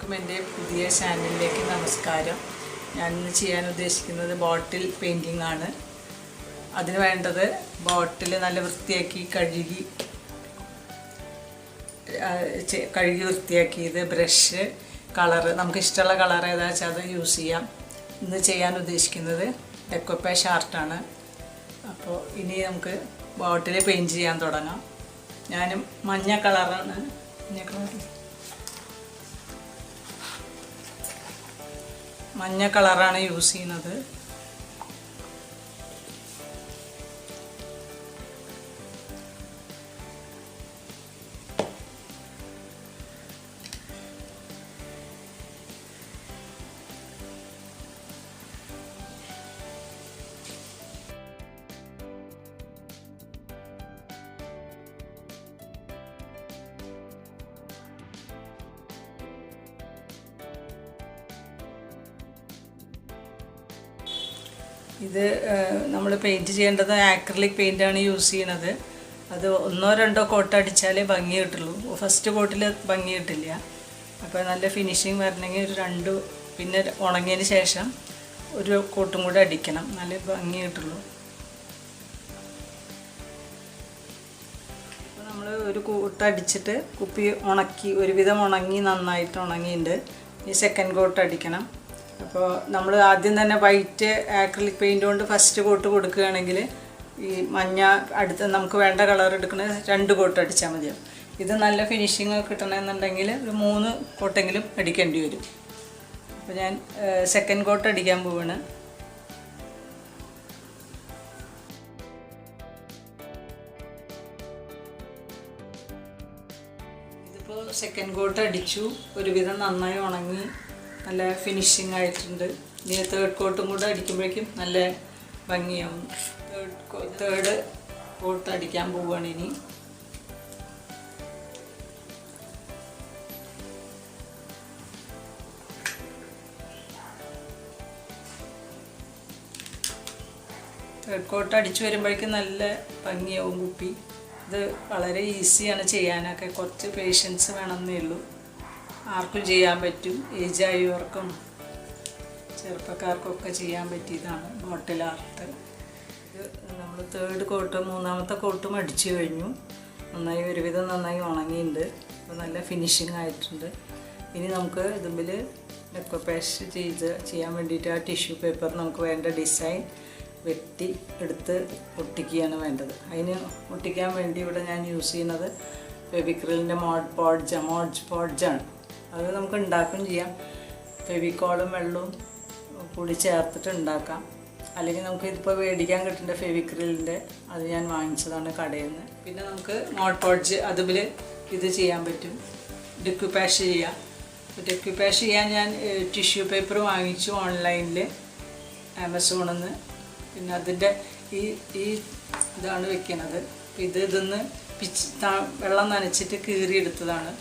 എല്ലാവർക്കും എൻ്റെ പുതിയ ചാനലിലേക്ക് നമസ്കാരം. ഞാൻ ഇന്ന് ചെയ്യാൻ ഉദ്ദേശിക്കുന്നത് ബോട്ടിൽ പെയിൻറ്റിംഗ് ആണ്. അതിന് വേണ്ടത് ബോട്ടിൽ നല്ല വൃത്തിയാക്കി കഴുകി വൃത്തിയാക്കിയത്, ബ്രഷ്, കളറ്, നമുക്ക് ഇഷ്ടമുള്ള കളർ ഏതാ വെച്ചാൽ അത് യൂസ് ചെയ്യാം. ഇന്ന് ചെയ്യാൻ ഉദ്ദേശിക്കുന്നത് ഡെക്കോപ്പേജ് ആർട്ടാണ്. അപ്പോൾ ഇനി നമുക്ക് ബോട്ടിൽ പെയിൻറ്റ് ചെയ്യാൻ തുടങ്ങാം. ഞാൻ മഞ്ഞ കളറാണ് യൂസ് ചെയ്യുന്നത്. ഇത് നമ്മൾ പെയിൻറ്റ് ചെയ്യേണ്ടത് ആക്രിലിക് പെയിൻ്റാണ് യൂസ് ചെയ്യണത്. അത് 1-2 കോട്ട് അടിച്ചാലേ ഭംഗി കിട്ടുള്ളൂ. ഫസ്റ്റ് കോട്ടിൽ ഭംഗി കിട്ടില്ല. അപ്പോൾ നല്ല ഫിനിഷിങ് വരണമെങ്കിൽ ഒരു 2, പിന്നെ ഉണങ്ങിയതിന് ശേഷം ഒരു കോട്ടും കൂടെ അടിക്കണം, നല്ല ഭംഗി കിട്ടുള്ളൂ. അപ്പോൾ നമ്മൾ ഒരു കോട്ട് അടിച്ചിട്ട് കുപ്പി ഉണക്കി, ഒരുവിധം ഉണങ്ങി, നന്നായിട്ട് ഉണങ്ങിയിട്ടുണ്ട്. ഈ സെക്കൻഡ് കോട്ട് അടിക്കണം. അപ്പോൾ നമ്മൾ ആദ്യം തന്നെ വൈറ്റ് ആക്രിലിക് പെയിൻറ്റ് കൊണ്ട് ഫസ്റ്റ് കോട്ട് കൊടുക്കുകയാണെങ്കിൽ ഈ മഞ്ഞ അടുത്ത് നമുക്ക് വേണ്ട കളർ എടുക്കുന്ന 2 കോട്ട് അടിച്ചാൽ മതിയാവും. ഇത് നല്ല ഫിനിഷിങ് കിട്ടണമെന്നുണ്ടെങ്കിൽ ഒരു 3 കോട്ടെങ്കിലും അടിക്കേണ്ടി വരും. അപ്പോൾ ഞാൻ സെക്കൻഡ് കോട്ട് അടിക്കാൻ പോവാണ്. ഇതിപ്പോൾ സെക്കൻഡ് കോട്ട് അടിച്ചു, ഒരുവിധം നന്നായി ഉണങ്ങി, നല്ല ഫിനിഷിങ് ആയിട്ടുണ്ട്. ഇനി തേർഡ് കോട്ടും കൂടെ അടിക്കുമ്പോഴേക്കും നല്ല ഭംഗിയാവും. തേർഡ് കോട്ട് അടിക്കാൻ പോവുകയാണ് ഇനി. തേർഡ് കോട്ട് അടിച്ചു വരുമ്പോഴേക്കും നല്ല ഭംഗിയാവും കുപ്പി. ഇത് വളരെ ഈസിയാണ് ചെയ്യാനൊക്കെ, കുറച്ച് പേഷ്യൻസ് വേണമെന്നേ ഉള്ളൂ. ആർക്കും ചെയ്യാൻ പറ്റും, ഏജ് ആയവർക്കും ചെറുപ്പക്കാർക്കൊക്കെ ചെയ്യാൻ പറ്റിയതാണ് ബോട്ടിൽ ആർട്ട്. നമ്മൾ തേർഡ് കോട്ട്, 3ാമത്തെ കോട്ടും അടിച്ചു കഴിഞ്ഞു. നന്നായി, ഒരുവിധം നന്നായി ഉണങ്ങിയിട്ടുണ്ട്. അപ്പോൾ നല്ല ഫിനിഷിങ് ആയിട്ടുണ്ട്. ഇനി നമുക്ക് ഇതിൽ ഡെക്കോപ്പേജ് ചെയ്യാൻ വേണ്ടിയിട്ട് ആ ടിഷ്യൂ പേപ്പർ നമുക്ക് വേണ്ട ഡിസൈൻ വെട്ടി എടുത്ത് ഒട്ടിക്കുകയാണ് വേണ്ടത്. അതിന് ഒട്ടിക്കാൻ വേണ്ടി ഇവിടെ ഞാൻ യൂസ് ചെയ്യുന്നത് ഫെവിക്രിലിൻ്റെ മോഡ്പോഡ്ജാണ്. അത് നമുക്ക് ഉണ്ടാക്കുകയും ചെയ്യാം. ഫെവിക്കോളും വെള്ളവും കൂടി ചേർത്തിട്ട് ഉണ്ടാക്കാം. അല്ലെങ്കിൽ നമുക്ക് ഇതിപ്പോൾ മേടിക്കാൻ കിട്ടുന്ന ഫെവിക്രിലിൻ്റെ, അത് ഞാൻ വാങ്ങിച്ചതാണ് കടയിൽ നിന്ന്. പിന്നെ നമുക്ക് മോഡ്പോഡ്ജ് അതുപോലെ ഇത് ചെയ്യാൻ പറ്റും. ഡെക്യൂപ്പേജ് ചെയ്യാം. ഡെക്യൂപ്പേജ് ചെയ്യാൻ ഞാൻ ടിഷ്യൂ പേപ്പർ വാങ്ങിച്ചു ഓൺലൈനിൽ, ആമസോണിൽ നിന്ന്. പിന്നെ അതിൻ്റെ ഈ ഇതാണ് വെക്കണത്. ഇതൊന്ന് വെള്ളം നനച്ചിട്ട് കീറിയെടുത്തതാണ്.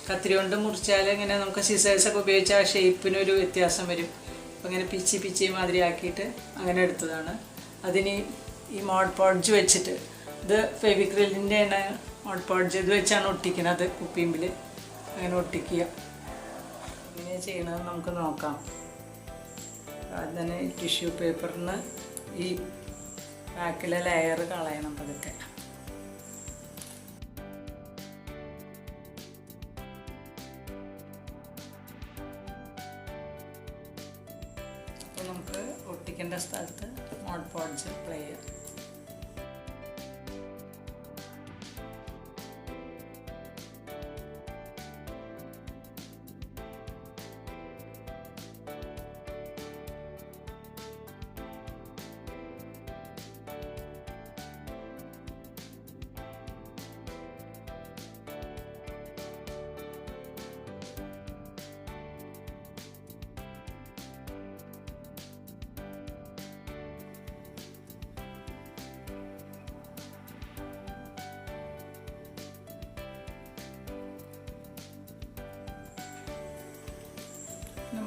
കത്തിരി കൊണ്ട് മുറിച്ചാൽ ഇങ്ങനെ നമുക്ക് സിസേഴ്സൊക്കെ ഉപയോഗിച്ച് ആ ഷേപ്പിനൊരു വ്യത്യാസം വരും. അപ്പോൾ ഇങ്ങനെ പിച്ചി മാതിരി ആക്കിയിട്ട് അങ്ങനെ എടുത്തതാണ്. അതിന് ഈ മോഡ്പോഡ്ജ് വെച്ചിട്ട്, ഇത് ഫെവിക്രിലിൻ്റെ ആണ് മോഡ്പോഡ്ജ്, ഇത് വെച്ചാണ് ഒട്ടിക്കുന്നത്. കുപ്പിമ്പിൽ അങ്ങനെ ഒട്ടിക്കുക. ഇങ്ങനെ ചെയ്യണമെന്ന് നമുക്ക് നോക്കാം. ആദ്യം തന്നെ ഈ ടിഷ്യൂ പേപ്പറിന് ഈ ബാക്കിലെ ലെയർ കളയണം പതുക്കെ. അപ്പോൾ നമുക്ക് ഒട്ടിക്കേണ്ട സ്ഥലത്ത് മോഡ്പോഡ്ജ് അപ്ലൈ ചെയ്യാം.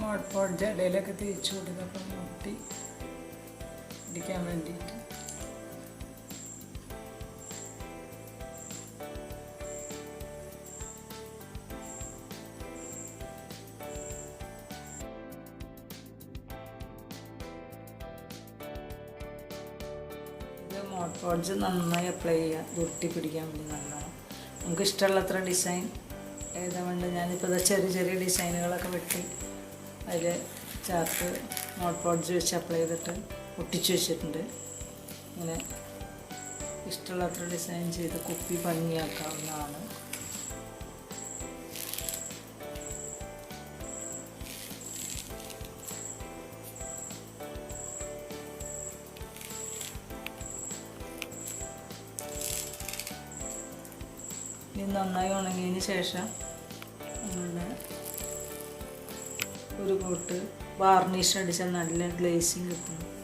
മോഡ്പോഡ്ജ് ഇടയിലൊക്കെ തേച്ച് കൊടുക്കുക, മുട്ടി ഇടിക്കാൻ വേണ്ടിയിട്ട്. മോഡ് പോഡ്ജ് നന്നായി അപ്ലൈ ചെയ്യുക, ഒട്ടി പിടിക്കാൻ വേണ്ടി നല്ലോണം. നമുക്ക് ഇഷ്ടമുള്ളത്ര ഡിസൈൻ ഏതാ വേണ്ടത്. ഞാനിപ്പോൾ ഇത് ചെറിയ ചെറിയ ഡിസൈനുകളൊക്കെ വെട്ടി അതിൽ ചാർക്ക് മോഡ് പോഡ്ജ് വെച്ച് അപ്ലൈ ചെയ്തിട്ട് ഒട്ടിച്ച് വെച്ചിട്ടുണ്ട്. ഇങ്ങനെ ഇഷ്ടമുള്ളത്ര ഡിസൈൻ ചെയ്ത് കുപ്പി ഭംഗിയാക്കാവുന്നതാണ്. ഇത് നന്നായി ഉണങ്ങിയതിന് ശേഷം നമ്മളുടെ ഒരു കോട്ട് വാർണിഷ് അടിച്ചാൽ നല്ല ഗ്ലേസിങ് കിട്ടും.